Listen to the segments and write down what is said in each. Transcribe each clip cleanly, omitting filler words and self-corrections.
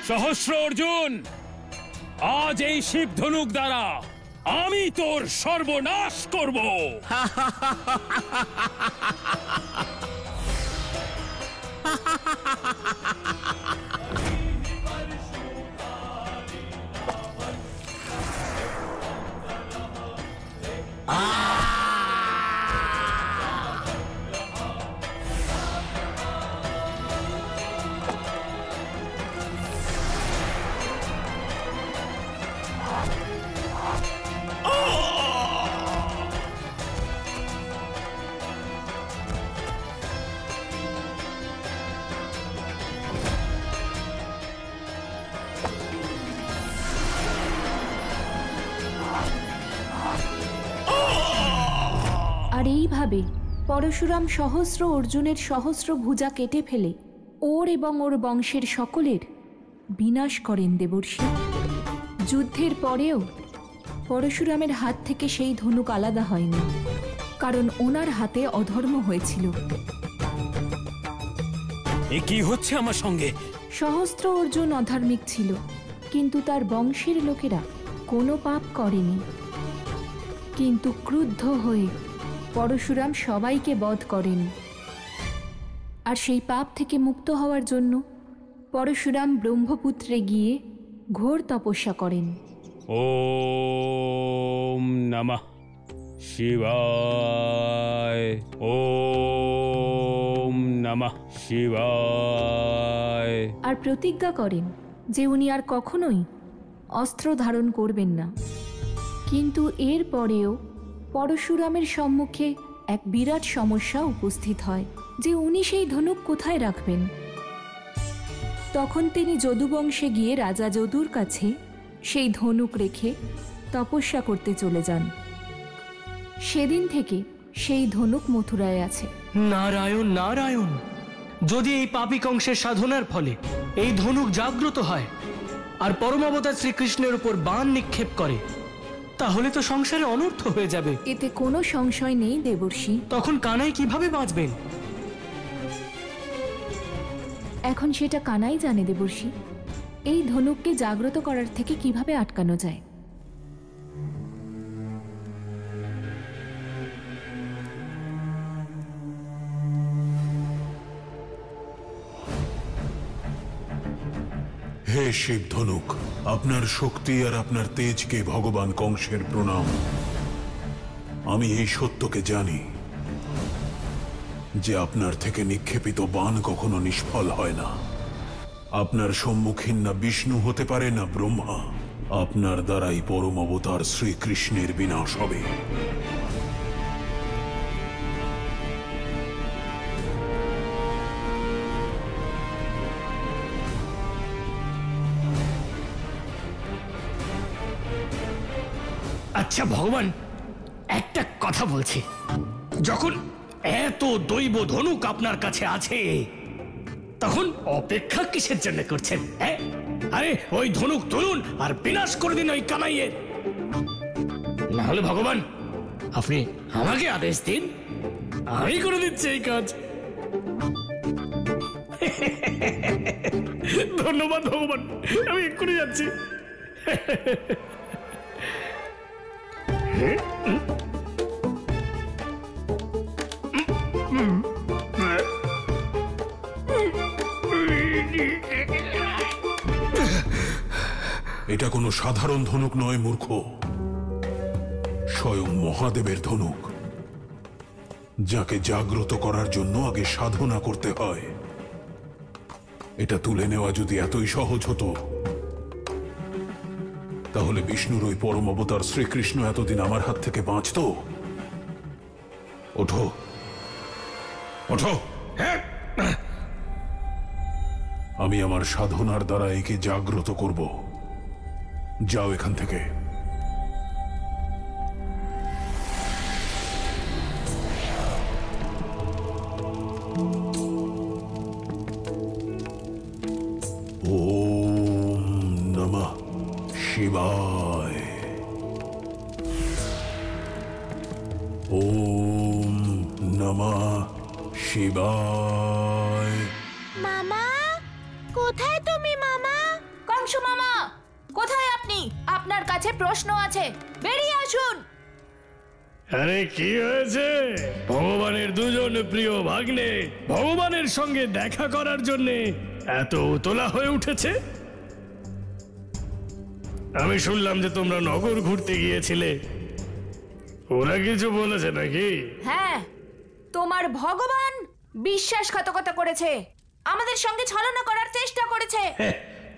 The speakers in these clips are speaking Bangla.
সহস্র অর্জুন, আজ এই শিব ধনুক দ্বারা আমি তোর সর্বনাশ করব। আর এইভাবে পরশুরাম সহস্র অর্জুনের সহস্র ভুজা কেটে ফেলে ওর এবং ওর বংশের সকলের বিনাশ করেন দেবর্ষি। যুদ্ধের পরেও পরশুরামের হাত থেকে সেই ধনুক আলাদা হয়নি, কারণ ওনার হাতে অধর্ম হয়েছিল। এ কি হচ্ছে আমার সঙ্গে? সহস্র অর্জুন অধার্মিক ছিল, কিন্তু তার বংশের লোকেরা কোনো পাপ করেনি। কিন্তু ক্রুদ্ধ হয়ে পরশুরাম সবাইকে বধ করেন। আর সেই পাপ থেকে মুক্ত হওয়ার জন্য পরশুরাম ব্রহ্মপুত্রে গিয়ে ঘোর তপস্যা করেন। ওম নমঃ শিবায়, ওম নমঃ শিবায়। আর প্রতিজ্ঞা করেন যে উনি আর কখনোই অস্ত্র ধারণ করবেন না। কিন্তু এর পরেও পরশুরামের সম্মুখে এক বিরাট সমস্যা উপস্থিত হয় যে উনি সেই ধনুক কোথায় রাখবেন। তখন তিনি যদুবংশে গিয়ে রাজা যদুর কাছে সেই ধনুক রেখে তপস্যা করতে চলে যান। সেদিন থেকে সেই ধনুক মথুরায় আছে। নারায়ণ নারায়ণ, যদি এই পাপী কংসের সাধনার ফলে এই ধনুক জাগ্রত হয় আর পরমাবতার শ্রীকৃষ্ণের উপর বাণ নিক্ষেপ করে, তাহলে তো সংসারে অনর্থ হয়ে যাবে। এতে কোনো সংশয় নেই দেবর্ষি। তখন কানাই কিভাবে বাঁচবেন? এখন সেটা কানাই জানে দেবর্ষি। এই ধনুককে জাগ্রত করার থেকে কিভাবে আটকানো যায়। হে শিব ধনুক, আপনার শক্তি আর আপনার তেজকে ভগবান কংসের প্রণাম। আমি এই সত্যকে জানি যে আপনার থেকে নিক্ষেপিত বাণ কখনো নিষ্ফল হয় না। আপনার সম্মুখীন না বিষ্ণু হতে পারে না ব্রহ্মা। আপনার দ্বারাই পরম অবতার শ্রীকৃষ্ণের বিনাশ হবে। আচ্ছা ভগবান, একটা কথা বলছি, যখন এত দৈব ধনুক আপনার কাছে আছে, তখন অপেক্ষা কিসের জন্য করছেন? আরে ওই ধনুক তুলুন আর বিনাশ করে দিন ওই কানাইয়ের। না হলে ভগবান আপনি আমাকে আদেশ দিন, আমি করে দিচ্ছি এই কাজ। ধন্যবাদ ভগবান, আমি এক্ষুনি যাচ্ছি। এটা কোনো সাধারণ ধনুক নয় মূর্খ, স্বয়ং মহাদেবের ধনুক, যাকে জাগ্রত করার জন্য আগে সাধনা করতে হয়। এটা তুলে নেওয়া যদি এতই সহজ হতো, তাহলে বিষ্ণুর ওই পরম অবতার শ্রীকৃষ্ণ এতদিন আমার হাত থেকে বাঁচত? ওঠো ওঠো, আমি আমার সাধনার দ্বারা একে জাগ্রত করব। যাও এখান থেকে। ওম নমঃ শিবায়, ওম নমঃ শিবায়। মামা, কোথায় তুমি মামা? কোথায় আপনি? আপনার কাছে প্রশ্ন আছে, বেরিয়ে আসুন। আরে কি হয়েছে? ভগবানের দুজন প্রিয় ভাগ্নে ভগবানের সঙ্গে দেখা করার জন্য এত উতলা হয়ে উঠেছে। আমি শুনলাম যে তোমরা নগর ঘুরতে গিয়েছিলে, ওরা কিছু বলেছে নাকি? হ্যাঁ, তোমার ভগবান বিশ্বাসঘাতকতা করেছে, আমাদের সঙ্গে ছলনা করার চেষ্টা করেছে।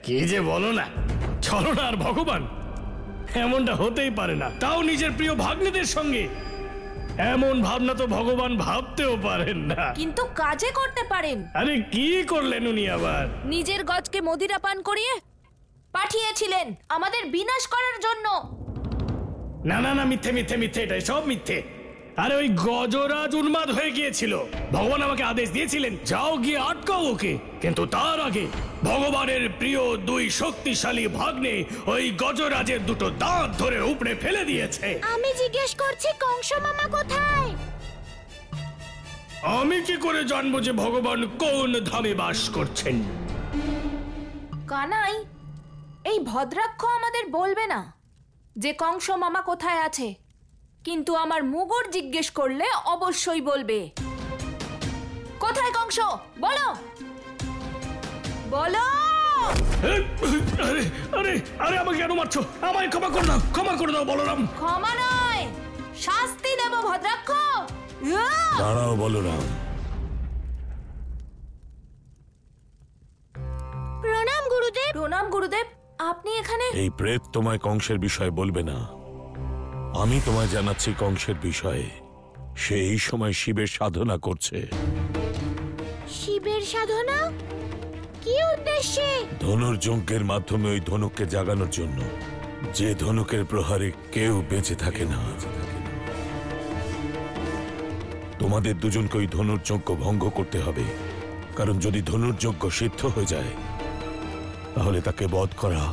কি যে বলো না, ছলনা আর ভগবান এমনটা হতেই পারে না, তাও নিজের প্রিয় ভাগ্নেদের সঙ্গে। এমন ভাবনা তো ভগবান ভাবতেও পারেন না। কিন্তু কাজে করতে পারেন। আরে কি করলেন উনি আবার? নিজের গজকে মদিরা পান করিয়ে পাঠিয়েছিলেন আমাদের বিনাশ করার জন্য। না না না, মিথ্যে মিথ্যে মিথ্যে, এটাই সব মিথ্যে। আরে ওই গজরাজ উন্মাদ হয়ে গিয়েছিল, ভগবান আমাকে আদেশ দিয়েছিলেন যাও গিয়ে আটকাও ওকে, কিন্তু তার আগে ভগবানের প্রিয় দুই শক্তিশালী ভাগ্নে ওই গজরাজের দুটো দাঁত ধরে উপড়ে ফেলে দিয়েছে। আমি জিজ্ঞেস করছি কংস মামা কোথায়? আমি কি করে জানবো যে ভগবান কোন ধামে বাস করছেন? কানাই, এই ভদ্রাক্ষ আমাদের বলবে না যে কংস মামা কোথায় আছে, কিন্তু আমার মুগুর জিজ্ঞেস করলে অবশ্যই বলবে। কোথায় কংস? বলো বলো। আরে আরে আরে, আমাকে কেন মারছো? আমায় ক্ষমা করে দাও, ক্ষমা করে দাও বলরাম। ক্ষমা নয়, শাস্তি দেব ভদ্রাক্ষ। দাঁড়াও বলরাম। প্রণাম গুরুদেব। প্রণাম গুরুদেব, আপনি এখানে? এই প্রেত তোমায় কংসের বিষয়ে বলবে না, আমি তোমায় জানাচ্ছি কংসের বিষয়ে। সে এই সময় শিবের সাধনা করছে। শিবের সাধনা? কি উদ্দেশ্যে? ধনুর্যজ্ঞের মাধ্যমে ওই ধনুককে জাগানোর জন্য, যে ধনুকের প্রহারে কেউ বেঁচে থাকে না। তোমাদের দুজনকে ওই ধনুর্যজ্ঞ ভঙ্গ করতে হবে, কারণ যদি ধনুর্যজ্ঞ সিদ্ধ হয়ে যায় তাহলে তাকে বধ করা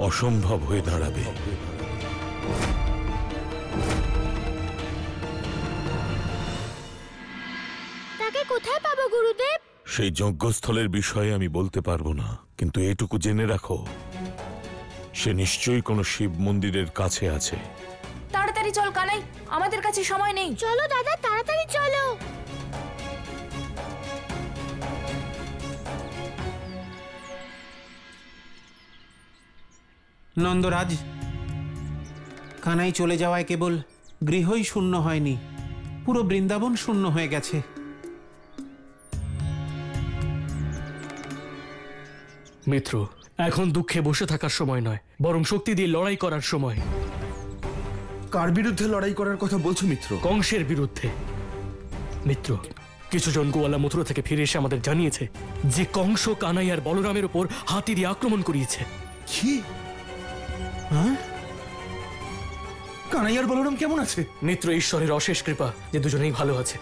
অসম্ভব হয়ে দাঁড়াবে। তাকে কোথায় পাবো গুরুদেব? সেই যজ্ঞস্থলের বিষয়ে আমি বলতে পারবো না, কিন্তু এটুকু জেনে রাখো, সে নিশ্চয়ই কোনো শিব মন্দিরের কাছে আছে। তাড়াতাড়ি চল কানাই, আমাদের কাছে সময় নেই। চলো দাদা, তাড়াতাড়ি চলো। নন্দরাজ, কানাই চলে যাওয়ায় কেবল গৃহই শূন্য হয়নি, পুরো বৃন্দাবন শূন্য হয়ে গেছে। মিত্র, এখন দুঃখে বসে থাকার সময় নয়, বরং শক্তি দিয়ে লড়াই করার সময়। কার বিরুদ্ধে লড়াই করার কথা বলছো মিত্র? কংসের বিরুদ্ধে। মিত্র, কিছুজন গোয়ালা মথুরা থেকে ফিরে এসে আমাদের জানিয়েছে যে কংস কানাই আর বলরামের উপর হাতি দিয়ে আক্রমণ করিয়েছে। কি? হ্যাঁ? কানাইয়ার বলরাম কেমন আছে? মিত্র, ঈশ্বরের অশেষ কৃপা যে দুজনেই ভালো আছে,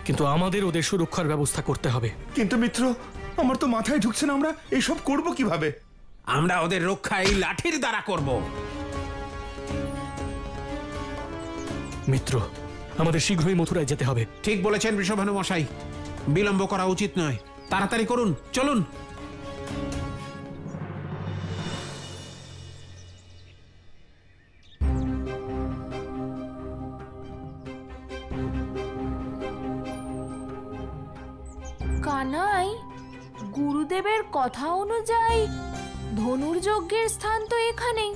কিন্তু আমাদের ওদের সুরক্ষার ব্যবস্থা করতে হবে। কিন্তু মিত্র, আমার তো মাথায় ঢুকছে না, আমরা এসব করব কিভাবে? আমরা ওদের রক্ষা এই লাঠির দ্বারা করব। মিত্র, আমাদের শীঘ্রই মথুরায় যেতে হবে। ঠিক বলেছেন বৃষভানু মশাই, বিলম্ব করা উচিত নয়, তাড়াতাড়ি করুন, চলুন। কানাই, গুরুদেবের কথা অনুযায়ী ধনুর্যজ্ঞের স্থান তো এখানেই,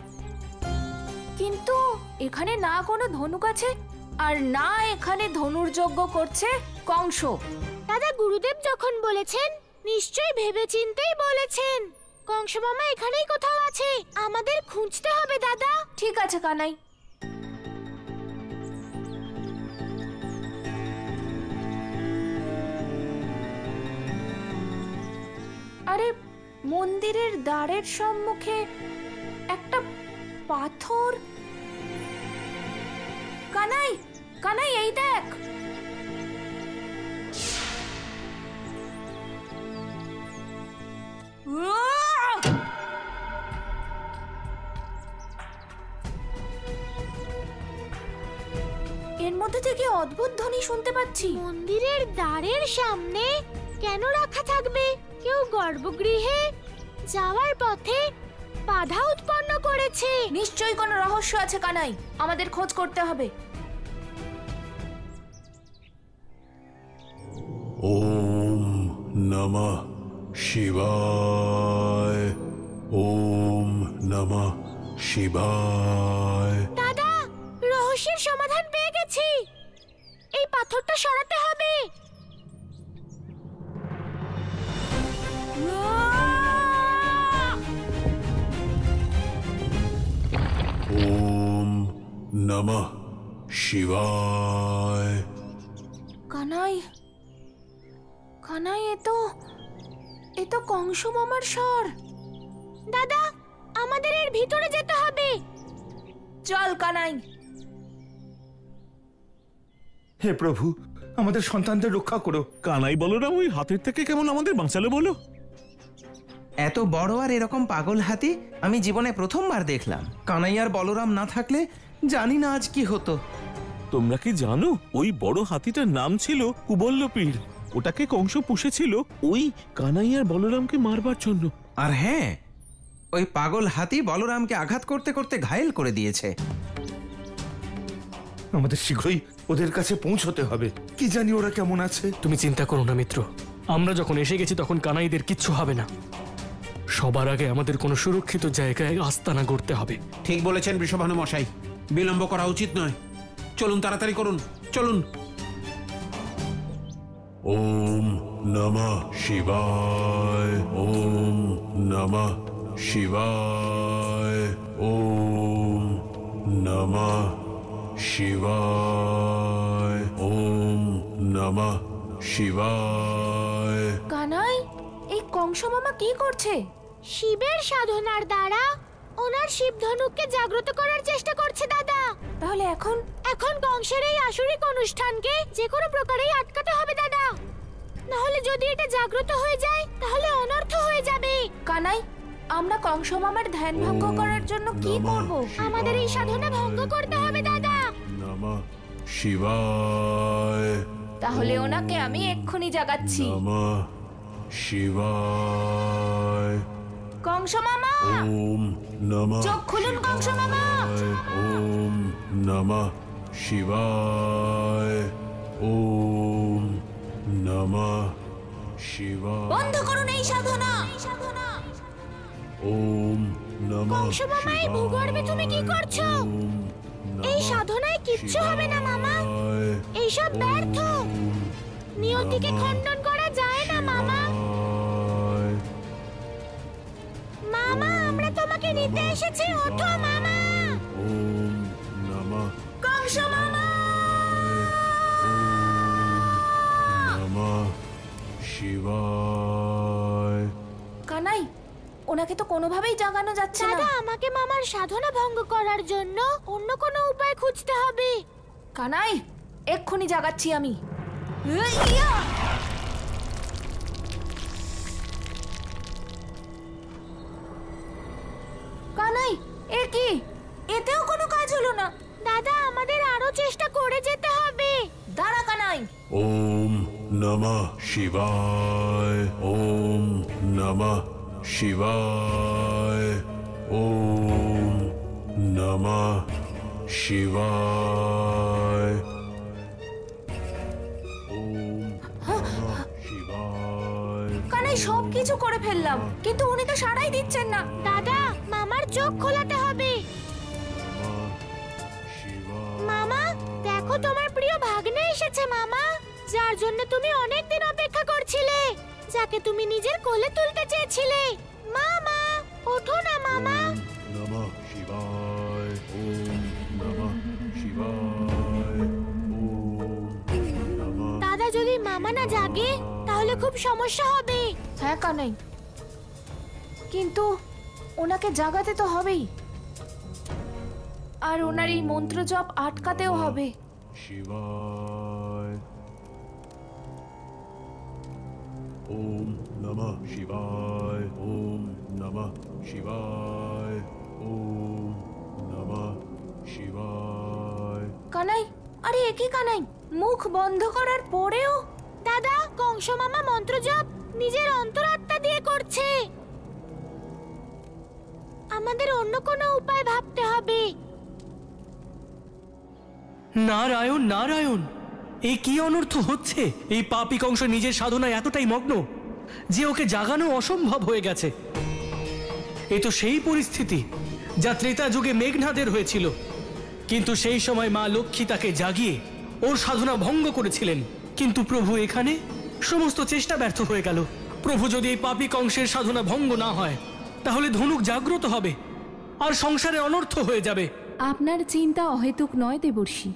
কিন্তু এখানে না কোনো ধনুক আছে আর না এখানে ধনুর্যজ্ঞ করছে কংস। দাদা, গুরুদেব যখন বলেছেন নিশ্চয়ই ভেবেচিন্তেই বলেছেন। কংস মামা এখানেই কোথাও আছে, আমাদের খুঁজতে হবে দাদা। ঠিক আছে কানাই। আরে, মন্দিরের দ্বারের সম্মুখে একটা পাথর। কানাই, কানাই, এই দেখ। এর মধ্যে থেকে অদ্ভুত ধ্বনি শুনতে পাচ্ছি। মন্দিরের দ্বারের সামনে কেন রাখা থাকবে? কেউ গর্ভগৃহে যাওয়ার পথে বাধা উৎপন্ন করেছে। নিশ্চয়ই কোনো রহস্য আছে কানাই, আমাদের খোঁজ করতে হবে। ওম নমঃ শিবায়। ওম নমঃ শিবায়। দাদা, রহস্যের সমাধান পেয়ে গেছি। এই পাথরটা সরাতে হবে। ওম নমঃ শিবায়। কানাই, কানাই, এ তো কংস মামার স্বর। দাদা, আমাদের এর ভিতরে যেতে হবে। চল কানাই। হে প্রভু, আমাদের সন্তানদের রক্ষা করো। কানাই বলরাম ওই হাতের থেকে কেমন আমাদের বাঁচালো বলো? এত বড় আর এরকম পাগল হাতি আমি জীবনে প্রথমবার দেখলাম। কানাই আর বলরাম না থাকলে জানি না আজ কি হতো। তোমরা কি জানো ওই বড় হাতিটার নাম ছিল কুবল্লপীর? ওটাকে কংস পুষেছিল ওই কানাই আর বলরামকে মারবার জন্য। আর হ্যাঁ, ওই পাগল হাতি বলরামকে আঘাত করতে করতে ঘায়েল করে দিয়েছে। আমাদের শীঘ্রই ওদের কাছে পৌঁছতে হবে। কি জানি ওরা কেমন আছে। তুমি চিন্তা করো না মিত্র, আমরা যখন এসে গেছি তখন কানাইদের কিচ্ছু হবে না। সবার আগে আমাদের কোনো সুরক্ষিত জায়গায় আস্তানা গড়তে হবে। ঠিক বলেছেন বৃষভানু মশাই, বিলম্ব করা উচিত নয়। চলুন, তাড়াতাড়ি করুন, চলুন। ওম নমঃ শিবায়। ওম নমঃ শিবায়। ওম নমঃ শিবায়। ওম নমঃ শিবায়। কানাই, এই কংস মামা কি করছে? শিবের সাধনার দ্বারা ওনার শিব ধনুককে জাগ্রত করার চেষ্টা করছে দাদা। তাহলে এখন এখন কংসের এই আসরিক অনুষ্ঠানকে যে কোনো প্রকারেই আটকাতে হবে দাদা। নাহলে যদি এটা জাগ্রত হয়ে যায় তাহলে অনর্থ হয়ে যাবে। কানাই, আমরা কংস মামার ধ্যান ভঙ্গ করার জন্য কি করব? আমাদের এই সাধনা ভঙ্গ করতে হবে দাদা। নমঃ শিবায়। তাহলে ওনাকে আমি এক্ষুনি জাগাচ্ছি। নমঃ শিবায়। কংস মামা, ওম নমঃ চোখ খুলুন কংস মামা। ওম নমঃ শিবায়। ওম নমঃ শিবায়। বন্ধ করুন এই সাধনা। ওম নমঃ কংস মামা, এই ভূগর্ভে তুমি কি করছো? এই সাধনায় কিচ্ছু হবে না মামা। এইসব ব্যর্থ। নিয়তিকে খণ্ডন করা যায় না মামা। মামা, আমরা তোমাকে নিতে এসেছি, ওঠো মামা। ওম নমঃ কংস মামা, নমঃ শিবায়। কানাই, ওনাকে তো কোনোভাবেই জাগানো যাচ্ছে দাদা, না। আমাকে মামার সাধনা ভঙ্গ করার জন্য অন্য কোনো উপায় খুঁজতে হবে। কানাই, এক্ষুনি জাগাচ্ছি আমি। কানাই, এ কি? এতেও কোনো কাজ হলো না। দাদা, আমাদের আরো চেষ্টা করে যেতে হবে। দাঁড়া কানাই। ওম নমঃ শিবায়। ওম নমঃ শিবায়। ওম নমঃ শিবায়। ওম নমঃ শিবায়। কানাই, সব কিছু করে ফেললাম, কিন্তু উনি তো সাড়াই দিচ্ছেন না। দাদা, মামার চোখ খোলাতে হবে। মামা, দেখো তোমার প্রিয় ভাগ্নে এসেছে মামা, যার জন্য তুমি অনেক দিন অপেক্ষা করছিলে, যাকে তুমি নিজের কোলে তুলতে চেয়েছিলে। মামা, ওঠো না মামা। নমঃ শিবায়। ওম নমঃ শিবায়। ওম নমঃ। দাদা, যদি মামা না জাগে তাহলে খুব সমস্যা হবে। হ্যাঁ কানাই, কিন্তু ওনাকে জাগাতে তো হবেই, আর ওনার এই মন্ত্র জপ আটকাতেও হবে। শিবায়। ওম নমঃ শিবায়। ওম নমঃ শিবায়। ওম নমঃ শিবায়। কানাই, আরে একই কানাই, মুখ বন্ধ করার পরেও। দাদা, কংস মামা মন্ত্র জপ নিজের অন্তরাত্মা দিয়ে করছে। আমাদের অন্য কোনো উপায় ভাবতে হবে। নারায়ণ নারায়ণ, এই কি অনর্থ হচ্ছে? এই পাপী কংস নিজের সাধনায় এতটাই মগ্ন যে ওকে জাগানো অসম্ভব হয়ে গেছে। এ তো সেই পরিস্থিতি যা ত্রেতা যুগে মেঘনাদের হয়েছিল, কিন্তু সেই সময় মা লক্ষ্মী তাকে জাগিয়ে ওর সাধনা ভঙ্গ করেছিলেন। কিন্তু প্রভু, এখানে সমস্ত চেষ্টা ব্যর্থ হয়ে গেল। প্রভু, যদি এই পাপী কংসের সাধনা ভঙ্গ না হয় তাহলে ধনুক জাগ্রত হবে আর সংসারে অনর্থ হয়ে যাবে। আপনার চিন্তা অহেতুক নয় দেবর্ষি,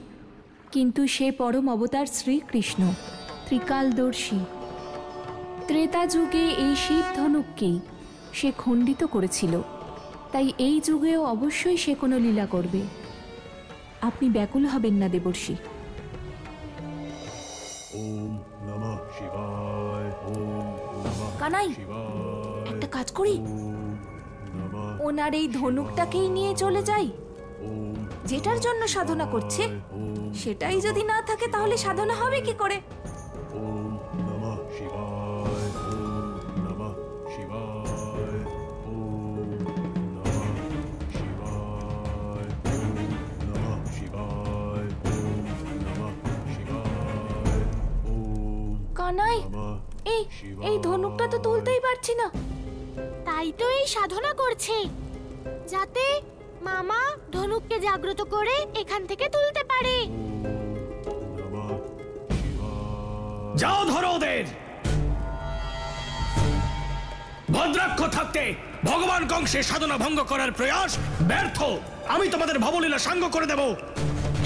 কিন্তু সে পরম অবতার শ্রীকৃষ্ণ ত্রিকালদর্শী। ত্রেতা যুগে এই শিব ধনুককেই সে খণ্ডিত করেছিল, তাই এই যুগেও অবশ্যই সে কোনো লীলা করবে। আপনি ব্যাকুল হবেন না দেবর্ষি। কানাই, একটা কাজ করি, ওনার এই ধনুকটাকেই নিয়ে চলে যাই। যেটার জন্য সাধনা করছে সেটাই যদি না থাকে তাহলে সাধনা হবে কি করে? কানাই, এই ধনুকটা তো তুলতেই পারছি না। তাই তো এই সাধনা করছে, যাতে মামা ধনুককে জাগ্রত করে এখান থেকে তুলতে পারে। যাও, ধরো ওদের। ভদ্রাক্ষ থাকতে ভগবান কংসের সাধনা ভঙ্গ করার প্রয়াস ব্যর্থ। আমি তোমাদের ভবলীলা সাঙ্গ করে দেব।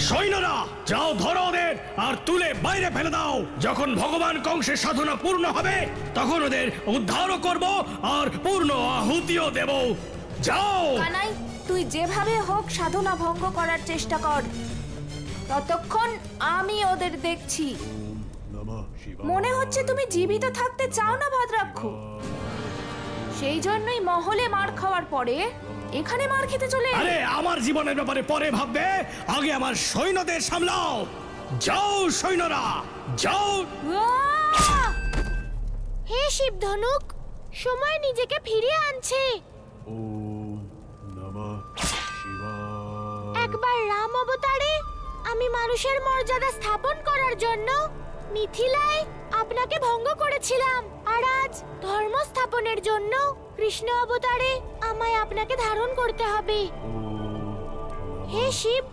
সৈন্যরা, যাও, ধরো ওদের আর তুলে বাইরে ফেলে দাও। যখন ভগবান কংসের সাধনা পূর্ণ হবে তখন ওদের উদ্ধারও করব আর পূর্ণ আহুতিও দেব। যাও। কানাই, তুই যেভাবে হোক সাধনা ভঙ্গ করার চেষ্টা কর, ততক্ষণ আমি ওদের দেখছি। মনে হচ্ছে তুমি জীবিত থাকতে চাও না ভদ্রাক্ষ, সেই জন্যই মহলে মার খাওয়ার পরে এখানে মার খেতে চলে। আরে, আমার জীবনের ব্যাপারে পরে ভাববে, আগে আমার সৈন্যদের সামলাও। যাও সৈন্যরা, যাও। হে শিব ধনুক, সময় নিজেকে ফিরিয়ে আনছে। একবার রাম অবতারে আমি মানুষের মর্যাদা স্থাপন করার জন্য মিথিলায় আপনাকে ভঙ্গ করেছিলাম, আর আজ ধর্ম স্থাপনের জন্য কৃষ্ণ অবতারে আমায় আপনাকে ধারণ করতে হবে। হে শিব,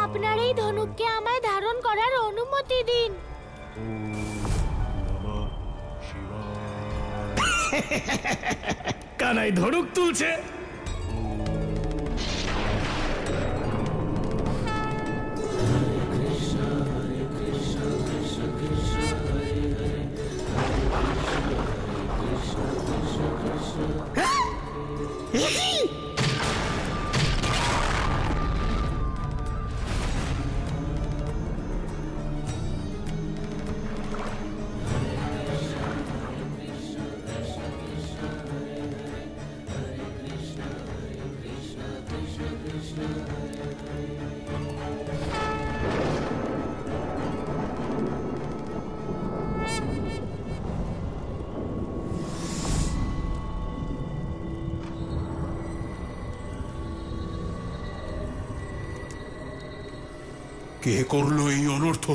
আপনার এই ধনুককে আমায় ধারণ করার অনুমতি দিন। কানাই ধনুক তুলছে। কে করলো এই অনর্থ?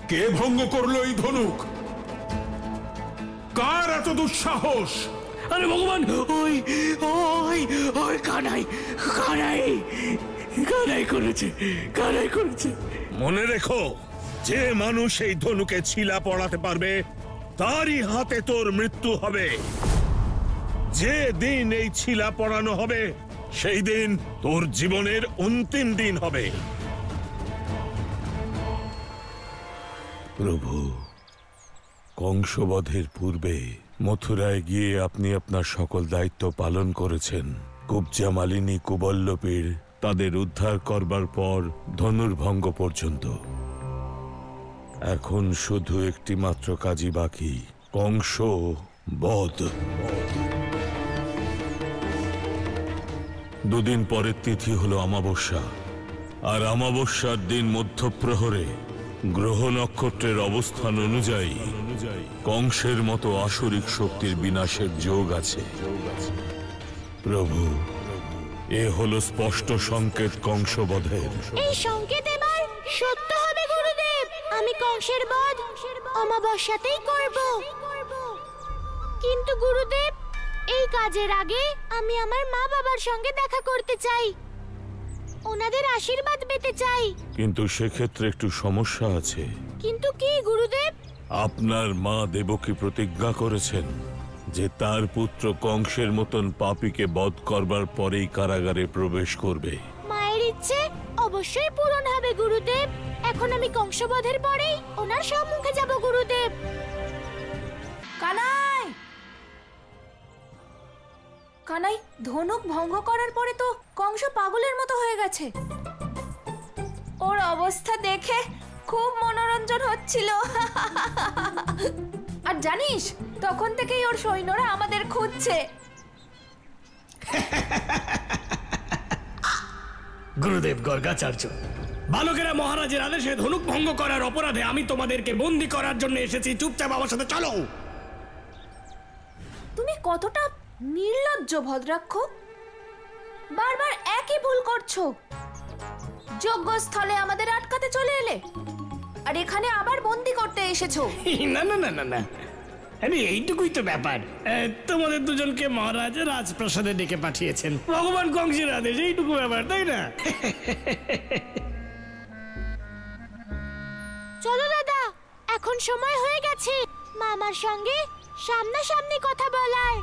কে ভঙ্গ করলো এই ধনুক? কার এত দুঃসাহস? আরে ভগবান, ওই ওই ওই কানাই কানাই কানাই করেছে, কানাই করেছে। মনে রেখো, যে মানুষ এই ধনুকে ছিলা পড়াতে পারবে তারই হাতে তোর মৃত্যু হবে। যে দিন এই ছিলা পড়ানো হবে সেই দিন তোর জীবনের অন্তিম দিন হবে। প্রভু, কংসবধের পূর্বে মথুরায় গিয়ে আপনি আপনার সকল দায়িত্ব পালন করেছেন। কুব্জা মালিনী কুবল্লপীর তাদের উদ্ধার করবার পর ধনুর্ভঙ্গ পর্যন্ত। এখন শুধু একটি মাত্র কাজই বাকি, কংস বধ। দুদিন পরের তিথি হলো অমাবস্যা, আর অমাবস্যার দিন মধ্যপ্রহরে গ্রহ নক্ষত্রের অবস্থান অনুযায়ী কংসের মতো আসরিক শক্তির বিনাশের যোগ আছে। প্রভু, এ হলো স্পষ্ট সংকেত কংসবধের। এই সংকেত এবার সত্য হবে গুরুদেব। আমি কংসের বধ অমাবস্যাতেই করব। কিন্তু গুরুদেব, এই কাজের আগে আমি আমার মা বাবার সঙ্গে দেখা করতে চাই, ওনাদের আশীর্বাদ পেতে চাই। কিন্তু সেক্ষেত্রে একটু সমস্যা আছে। কিন্তু কি গুরুদেব? আপনার মা দেবকী প্রতিজ্ঞা করেছেন যে তার পুত্র কংসের মতন পাপীকে বধ করবার পরেই কারাগারে প্রবেশ করবে। মায়ের ইচ্ছে অবশ্যই পূরণ হবে গুরুদেব। এখন আমি কংসবধের পরেই ওনার সম্মুখে যাব গুরুদেব। কানাই, কানাই, ধনুক ভঙ্গ করার পরে তো কংস পাগলের মতো হয়ে গেছে। ওর অবস্থা দেখে খুব মনোরঞ্জন হচ্ছিল। আর জানিস, তখন থেকেই ওর সৈন্যরা আমাদের খুঁজছে। গুরুদেব গর্গাচার্য, বালকেরা মহারাজের আদেশে ধনুক ভঙ্গ করার অপরাধে আমি তোমাদেরকে বন্দী করার জন্য এসেছি। চুপচাপ আমার সাথে চলো। তুমি কতটা নির্লজ্জ ভদ্রাক্ষ! বারবার একই ভুল করছো। যজ্ঞস্থলে আমাদের আটকাতে চলে এলে, আর এখানে আবার বন্দি করতে এসেছো। না না না না না, আরে এইটুকুই তো ব্যাপার। তোমাদের দুজনকে মহারাজ রাজপ্রাসাদে ডেকে পাঠিয়েছেন ভগবান কংসের আদেশ, এইটুকু ব্যাপার, তাই না? চলো দাদা, এখন সময় হয়ে গেছে মামার সঙ্গে সামনাসামনি কথা বলার।